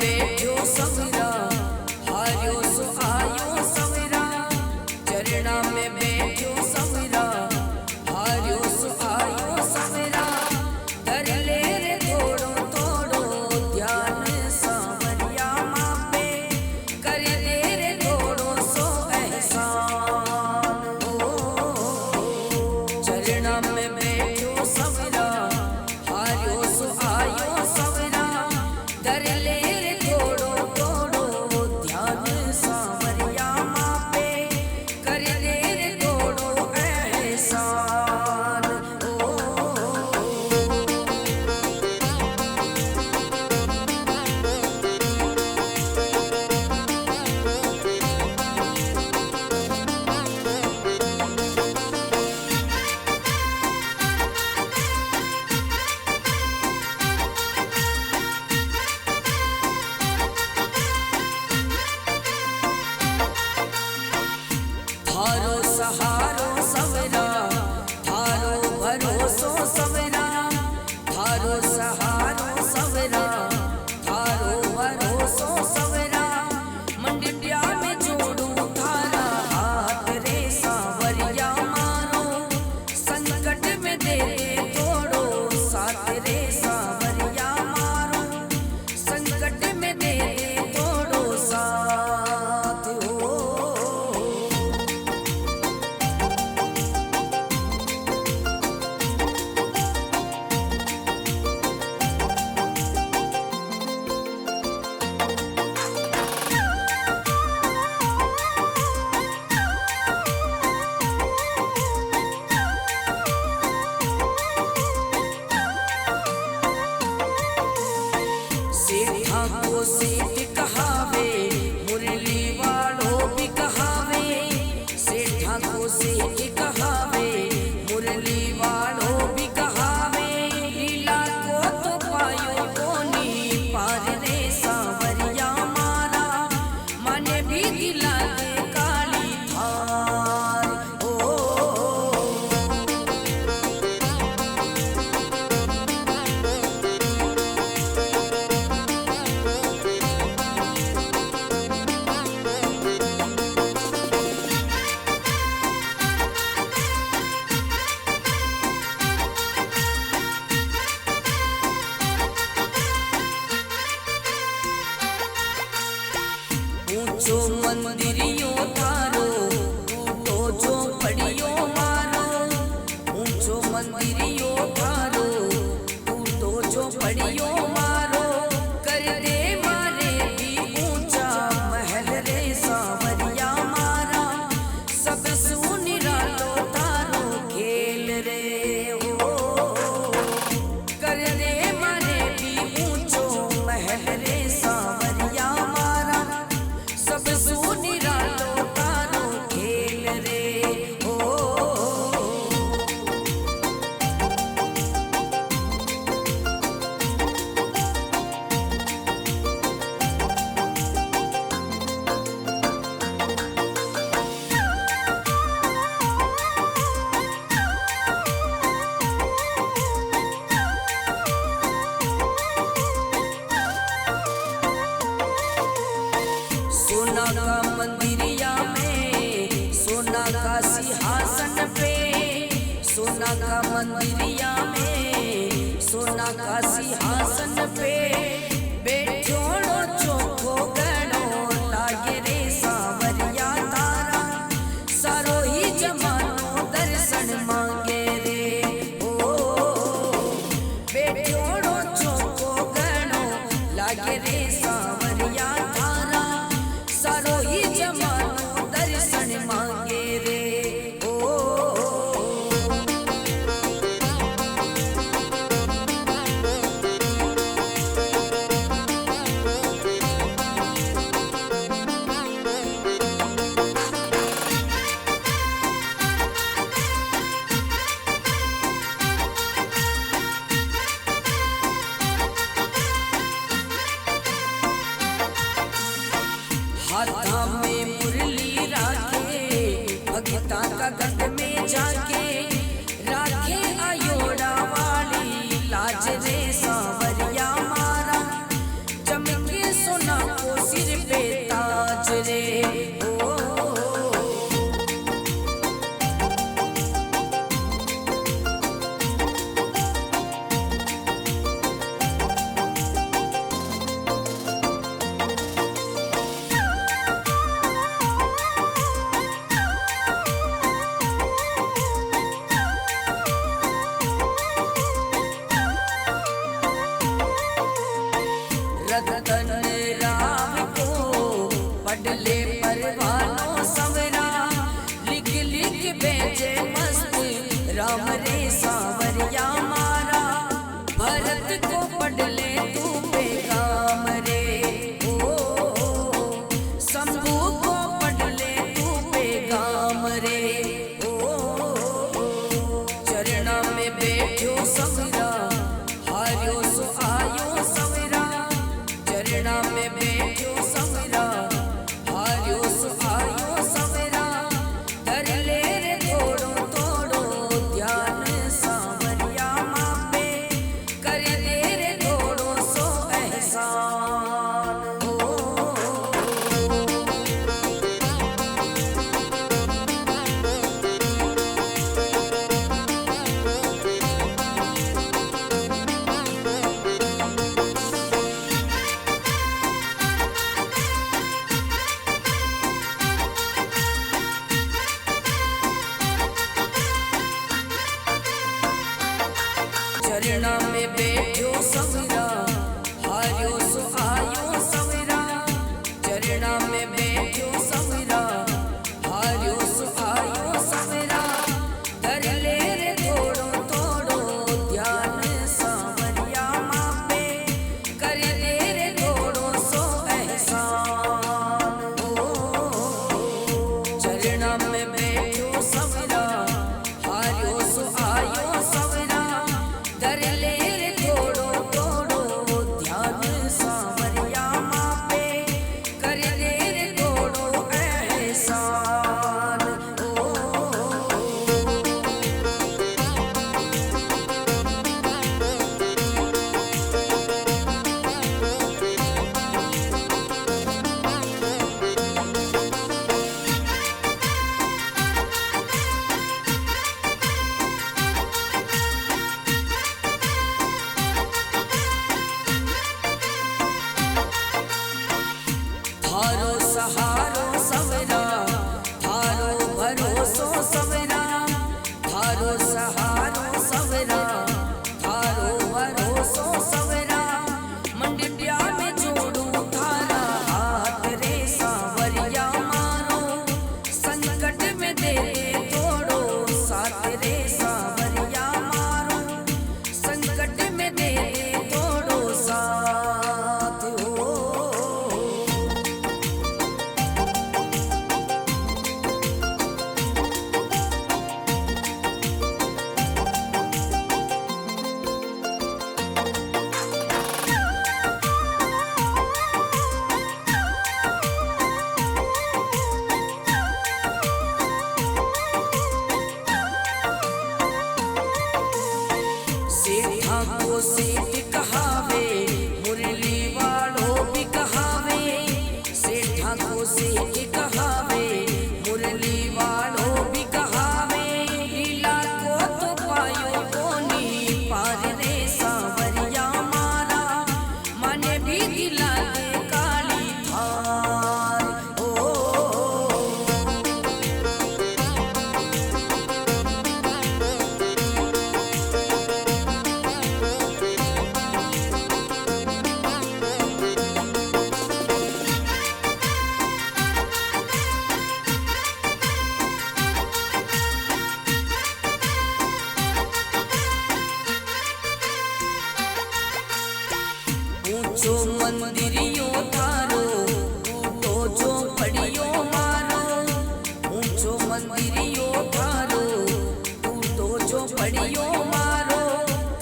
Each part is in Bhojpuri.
बैठो सवरा हारियो सो आयो सवरा चरणा में बैठो सवरा हारियो सो आयो सवरा कर ले रे थोड़ो थोड़ो ध्यान सावरिया माँ पे कर दे रे थोड़ो सो एहसान चरणा में बैठो सवरा हारियो सो आयो सवरा कर ले रे थोड़ो थोड़ो ध्यान सावरिया माँ पे कर दे रे थोड़ो एहसान थारो सहारो सवरा थारो भरोसो सवरा थारो सहारो सवरा थारो भरोसो सवरा मंडिया में जोड़ू थारा हाथ रे सावरिया मारो संकट में दे तोड़ो साथ रे सावरिया मारो संकट में दे तोड़ो साथ हो सेठा को सेठ कहावे मुरली वालों भी कहावे सेठा को सेठ कहावे मुरली वालों भी कहावे लीला को तो पायो कोनी पार रे सावरिया मारा माने भी दिला दे काली थार ऊंचो मंदिरियो थारो टूटो जो पड़ियो मारो ऊंचो मंदिरियो थारो टूटो जो पड़ियो मारो कर दे मारे भी ऊंचा महल रे सावरिया मारा सब सुनिरा लो तारो खेल रे हो कर दे मारे भी ऊंचो महल रे सावरिया मारा सब सुनिरा लो तारो खेल रे ओ सोना का मंदिरिया में सोना का सिंहासन पे सोना का मंदिरिया में सोना का सिंहासन पे बैठो चोखो गणो लागे रे सावरिया तारा सारो ही जमानो दर्शन मांगे रे ओ बैठो चोखो गणो लागे रे सावरिया तारा सारो ही जमानो दर्शन मांगे रे ओ रे ओ चरणा में बैठो सवरा हारियो सो आयो सवरा चरणा में बैठो सवरा हारियो सो आयो सवरा कर ले रे थोड़ो थोड़ो ध्यान सांवरिया मापे कर दे रे थोड़ो सो एहसान चरणा में बैठो सवरा हारियो सो आयो सवरा चरणा में बैठो सवरा हारियो सो आयो सवरा कर ले रे थोड़ो थोड़ो ध्यान सांवरिया मापे कर दे रे थोड़ो सो एहसान चरणा में बैठो सवरा हारियो सो आयो सवरा कर ले रे थोड़ो थोड़ो ध्यान सांवरिया मापे कर दे रे थोड़ो एहसान थारो सहारो सवरा थारो भरोसो सवरा थारो सहारो सवरा थारो भरोसो सवरा मंडिया में जोड़ू थारा हाथ रे सांवरिया मारो संकट में दे थोड़ो साथ रे सांवरिया मारो संकट में दे थोड़ो साथ हो सेठा को सेठ कहावे मुरली वालों भी कहावे सेठा को सेठ कहावे मुरली वालों भी कहावे लीला को तो पायो कोनी पार रे सांवरिया मारा माने भी दिला दे काली थार ऊंचो मंदिरियो थारो टूटो जो पड़ियो मारो ऊंचो मंदिरियो थारो टूटो जो पड़ियो मारो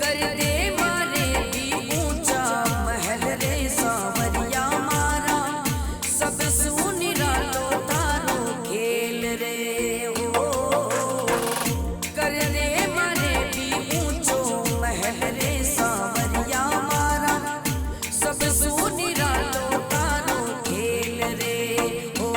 कर दे मारे भी ऊंचा महल रे सांवरिया मारा सब सुनिरा लो तारो खेल रे ओ कर दे मारे भी ऊंचो महल रे सांवरिया मारा सब सुनिरा लो तारो खेल रे ओ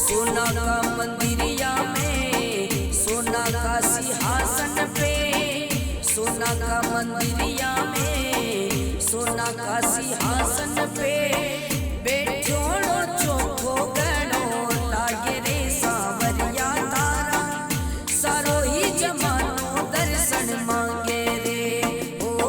सोना का मंदिरिया में सोना का सिंहासन पे सोना का मंदिरिया में सोना का सिंहासन पे बैठोड़ो चोखो गणो लागे रे सांवरिया तारा सारो ही जमानो दर्शन मांगे रे ओ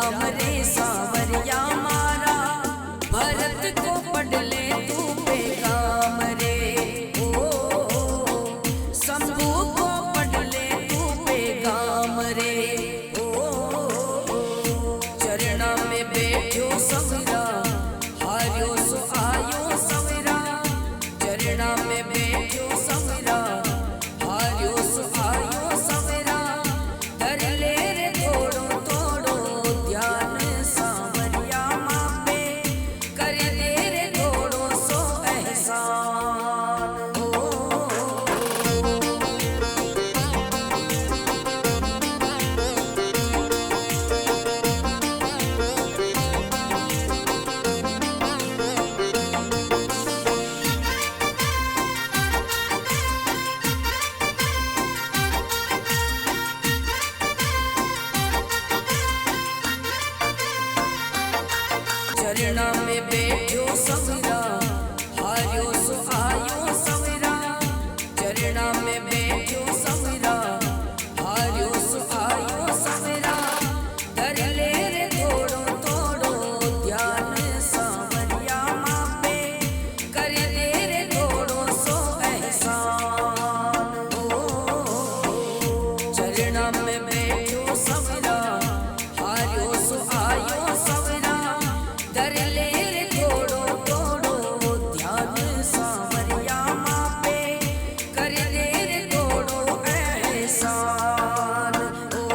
राम रे सावरिया मारा, भरत को पढ़ ले तू पैगाम रे। ओ शंभू को पढ़ ले तू पैगाम रे। ओ चरणा में बैठो सवरा, हारियो सो आयो सवरा। चरणा में बैठो सवरा, हारियो सो आयो सवरा। धर ले रे थोड़ो थोड़ो ध्यान सावरिया माँ पे, कर दे रे थोड़ो सो एहसान। ओ चरणा में बैठो सवरा, हारियो सो आयो सवरा। चरणा में बैठो सवरा, हारियो सो आयो सवरा। धर ले रे थोड़ो थोड़ो ध्यान सावरिया माँ पे, कर दे रे थोड़ो सो एहसान। ओ चरणा में बैठो सवरा, हारियो सो आयो सवरा। धर ले रे थोड़ो थोड़ो ध्यान सावरिया माँ पे, कर दे रे थोड़ो एहसान। ओ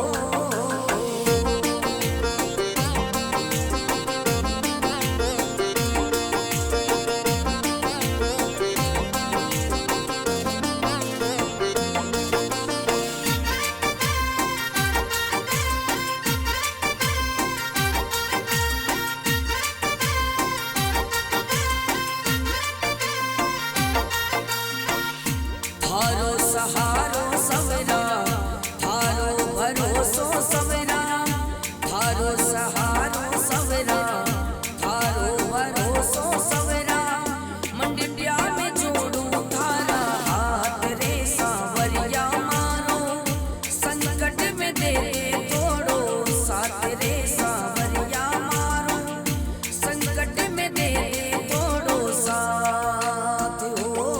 थारो सहारो सवरा, थारो भरोसो सवरा। थारो सहारो सवरा, थारो भरोसो सवरा। मंडिया में जोड़ू थारा हाथ रे सावरिया मारो, संकट में दे दे थोड़ो साथ रे सावरिया मारो। संकट में दे दे थोड़ो साथ। हो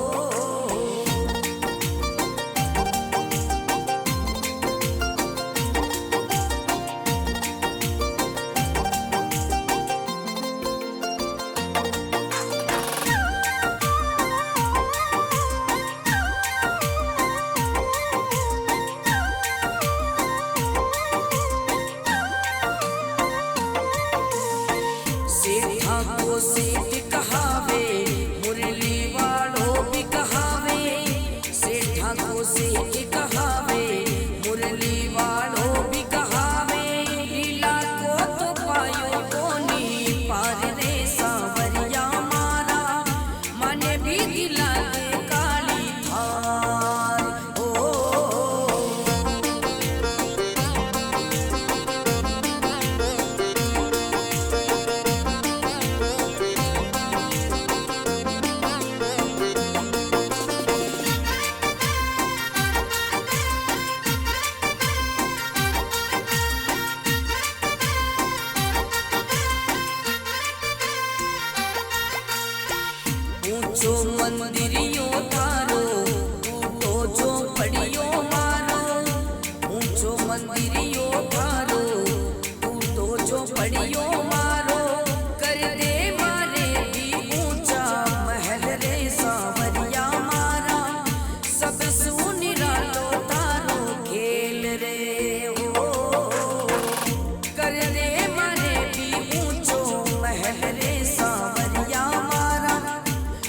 सेठा को सेठ कहावे, मुरली वालों भी कहावे। सेठा को सेठ कहावे, मुरली वालों भी कहावे। लीला को तो पायो कोनी पार रे सावरिया मारा, माने भी दिला दे काली थार। ओ ऊंचो मंदिरियो थारो, टूटो जो पड़ियो मारो। ऊंचो मंदिरियो थारो, टूटो जो पड़ियो मारो। कर दे मारे भी ऊंचा महल रे सावरिया मारा। सब सुनिरा लो तारो खेल रे। हो कर दे मारे भी ऊंचो महल रे सावरिया मारा।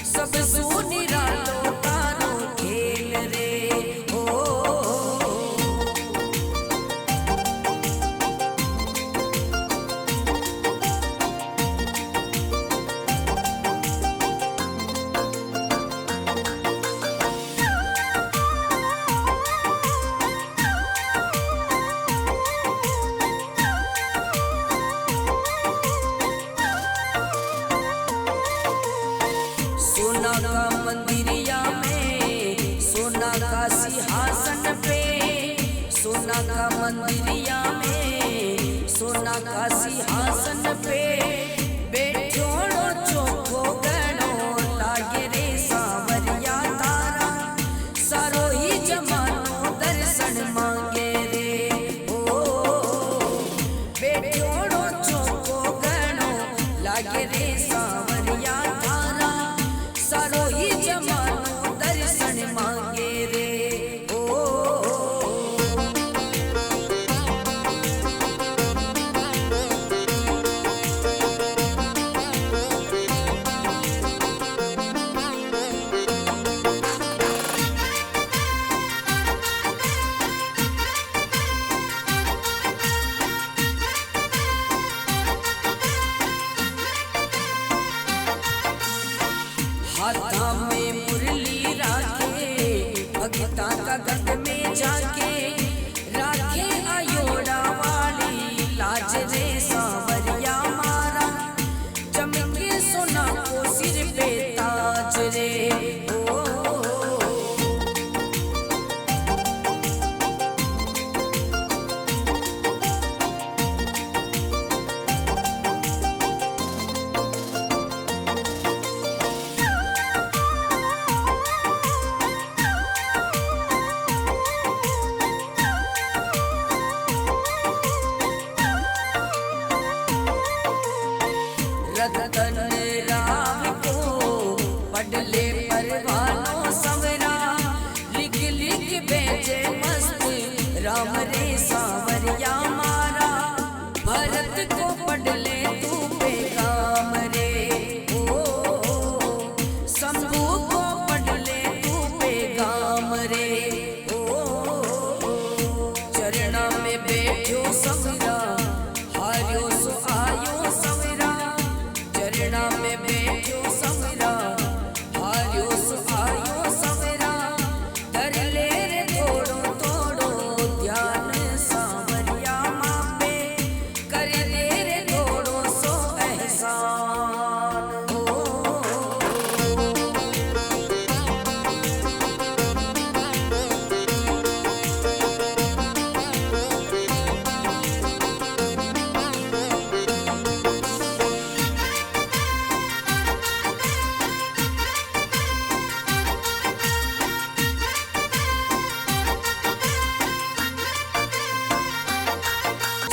सब सुनिरा लो तारो खेल रे। ओ सिंहासन पे बैठोड़ो चोखो गणो लागे रे सांवरिया तारा सारो ही जमानो दर्शन मांगे रे ओ बैठोड़ो चोखो गणो लागे रे सांवरिया तारा सारो ही जमानो दर्शन मांगे रे ओ हाथा में मुरली राखे भगता का गंध में जाके राखे अयोड़ा वाली लाज रे सांवरिया मारा चमके सोना को सिर पे ताज रे ओ रतन राम को पडले परवानो सवरा लिख लिख बेचे मस्त राम रे सांवरिया मारा भरत को पडले तू पैगाम रे ओ शंभू को पडले तू पैगाम रे ओ चरणा में बैठो सवरा हारियो सो आयो सवरा चरणा में बैठो सवरा हारियो सो आयो सवरा धर ले रे थोड़ो थोड़ो ध्यान सांवरिया माँ पे कर ले रे थोड़ो सो एहसान हो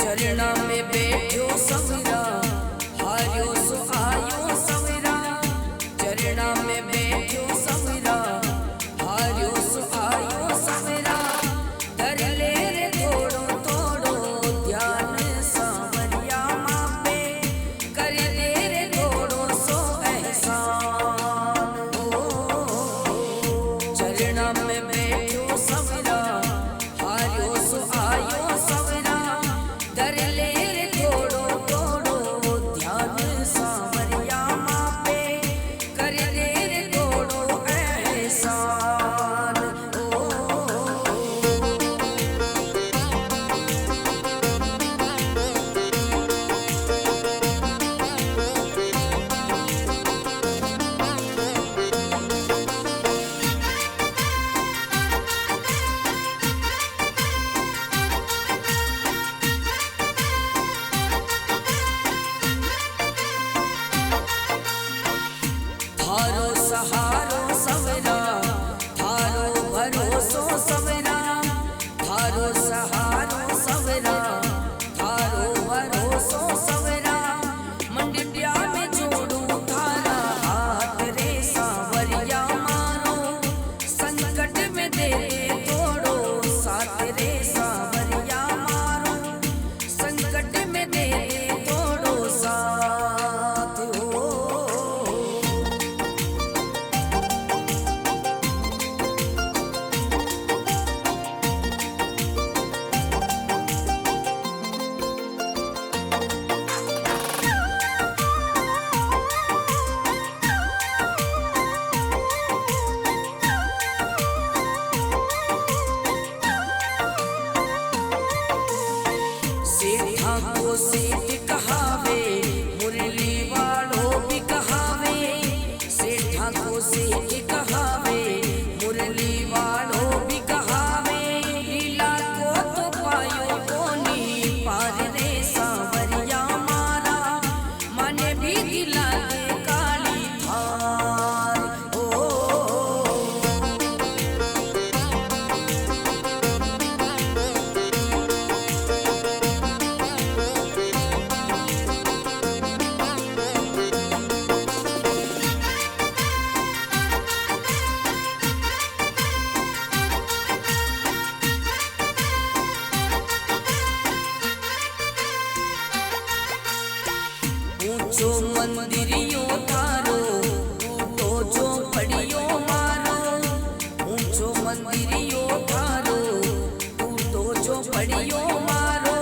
चरणा में बैठो सवरा हारियो सो आयो सवरा चरणा में बैठो सवरा हारियो सो आयो सवरा धर ले रे थोड़ो थोड़ो ध्यान सांवरिया माँ पे कर दे रे थोड़ो सो एहसान हो चरणा में बैठो सवरा हारियो सो आयो सवरा धर ले रे थोड़ो थोड़ो ऊंचो मंदिरियो थारो टूटो जो पड़ियो मारो, ऊंचो मंदिरियो थारो टूटो जो पड़ियो मारो,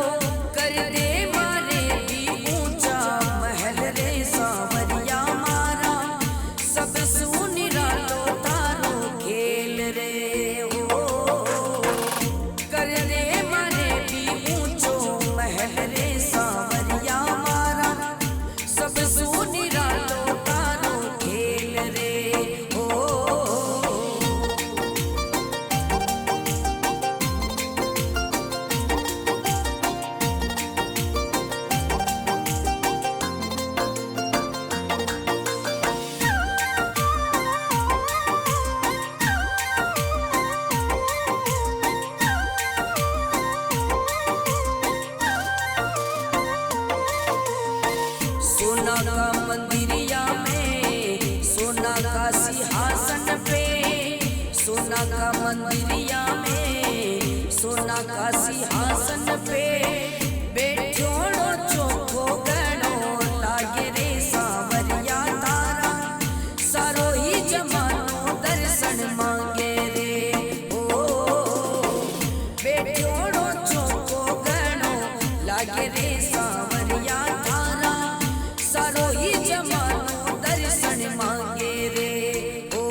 कर दे मारे भी ऊंचा महल रे सांवरिया मारा, सब सुनिरा लो तारो खेल रे हो, कर दे मारे भी ऊंचो महल रे सांवरिया मारा, सब सुनिरा लो तारो खेल रे हो। सोना का मंदिरिया में सोना का सिंहासन पे, सोना का मंदिरिया में सोना का सिंहासन पे, बैठोड़ो चोखो गणो लागे रे सांवरिया तारा, सारो ही जमानो दर्शन मांगे रे ओ, बैठोड़ो चोखो गणो लागे रे सांवरिया तारा, सारो ही जमानो दर्शन मांगे रे ओ।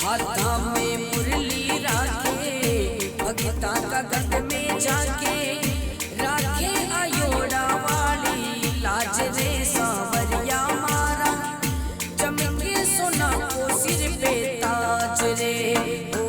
हाथा में मुरली राखे भगता का गंध में जाके, राखे अयोड़ा वाली लाज रे सांवरिया मारा, चमके सोना को सिर पे ताज रे ओ,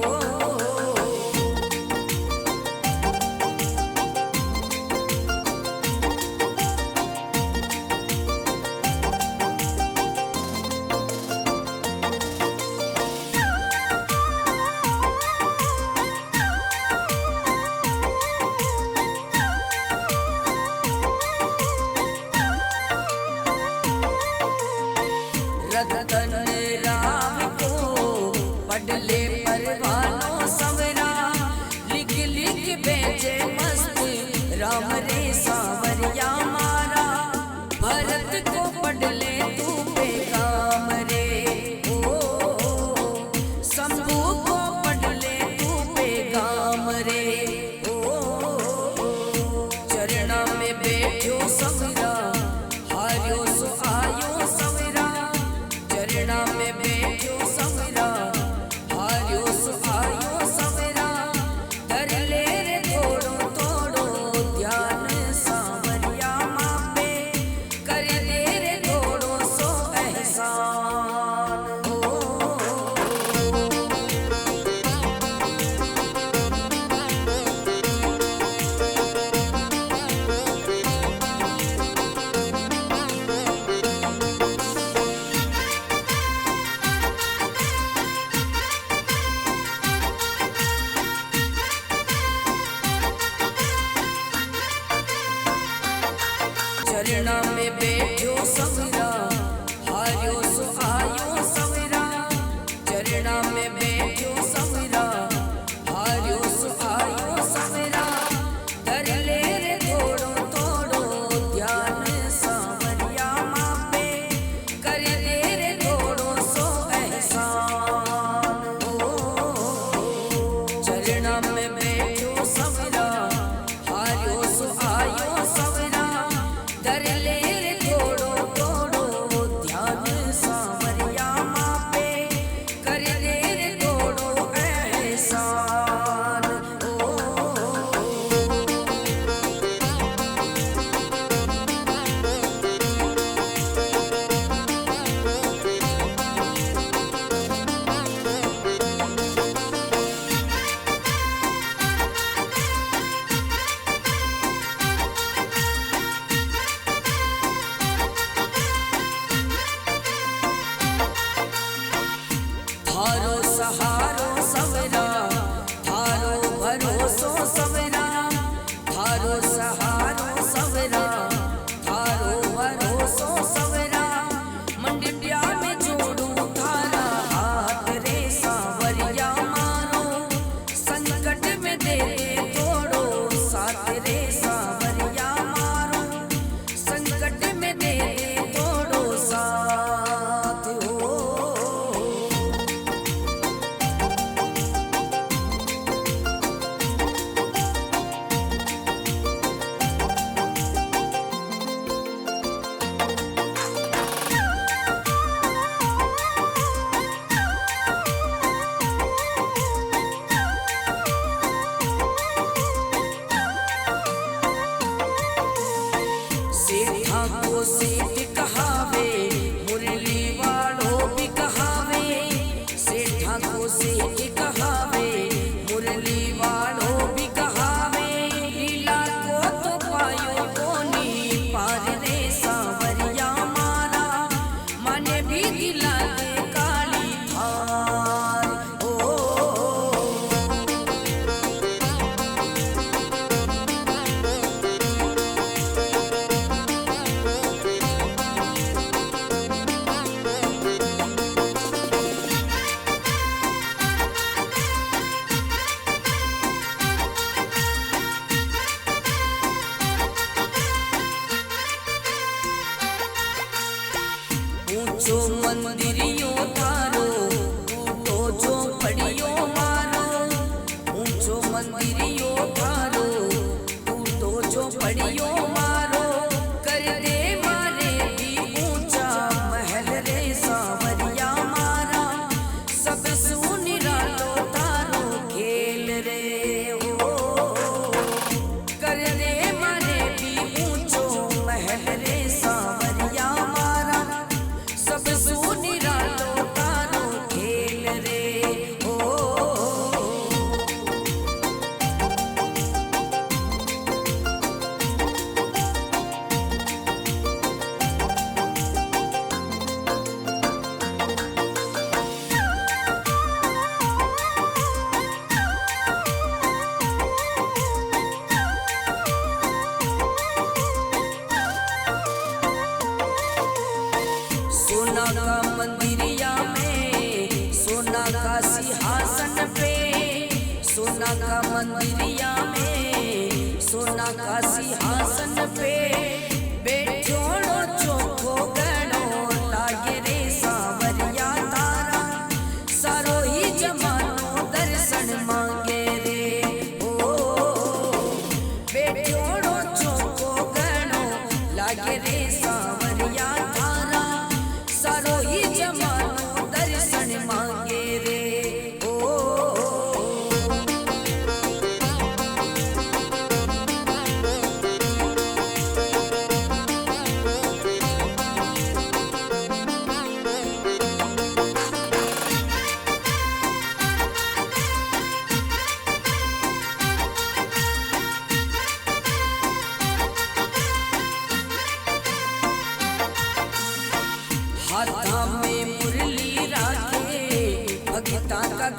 रतन राम को पडले परवानो सवरा, लिख लिख भेजे मस्त राम रे सांवरिया मारा, भरत को पडले तू पैगाम रे ओ, शंभू को पडले तू पैगाम रे ओ, चरणा में बैठो सवरा हारियो सो आयो सवरा, चरणा में बैठो सवरा हारियो सो आयो सवरा, कर ले रे थोड़ो थोड़ो ध्यान सांवरिया माँ पे, कर दे रे थोड़ो सो एहसान हो। चरणा में बैठो सवरा हारियो सो आयो सवरा, चरणा में बैठो सवरा हारियो सो आयो सवरा, कर ले रे थोड़ो थोड़ो ध्यान सांवरिया माँ पे, कर दे रे थोड़ो सो एहसान हो। चरणा में बैठो सवरा हारियो सो आयो सवरा, कर ले रे थोड़ो थोड़ो ध्यान सांवरिया माँ पे, कर ले रे थोड़ो सहारो सवरा थारो भरोसो सवरा थारो सहारो सवरा थारो भरोसो सवरा मंडिया में जोड़ू थारा हाथ रे सांवरिया मारो संकट में दे तोड़ो साथ रे सांवरिया मारो संकट में दे तोड़ो साथ हो। सेठा को सेठ कहावे मुरली वालों भी कहावे सेठा को सेठ कहावे मुरली वालों भी कहावे लीला को तो पायो कोनी पार रे सांवरिया मारा माने भी दिला दे काली थार ओ। ऊंचो मंदिरियो थारो टूटो जो पड़ियो मारो ऊंचो मंदिरियो थारो टूटो जो पड़ियो मारो कर दे मारे भी ऊंचा महल रे सांवरिया मारा सब सुनिरा लो तारो खेल रे हो कर दे मारे भी ऊंचो महल रे सांवरिया मारा सब सुनिरा लो तारो खेल रे हो। सोना का मंदिरिया में सोना का सिंहासन पे सोना का मंदिरिया में सोना का सिंहासन पे बैठोड़ो चोखो गणो लागे रे सांवरिया तारा सारो ही जमानो दर्शन मांगे रे ओ बैठोड़ो चोखो गणो लागे रे सांवरिया तारा सारो ही जमानो दर्शन मांगे रे ओ। हाथा में मुरली राखे भगता का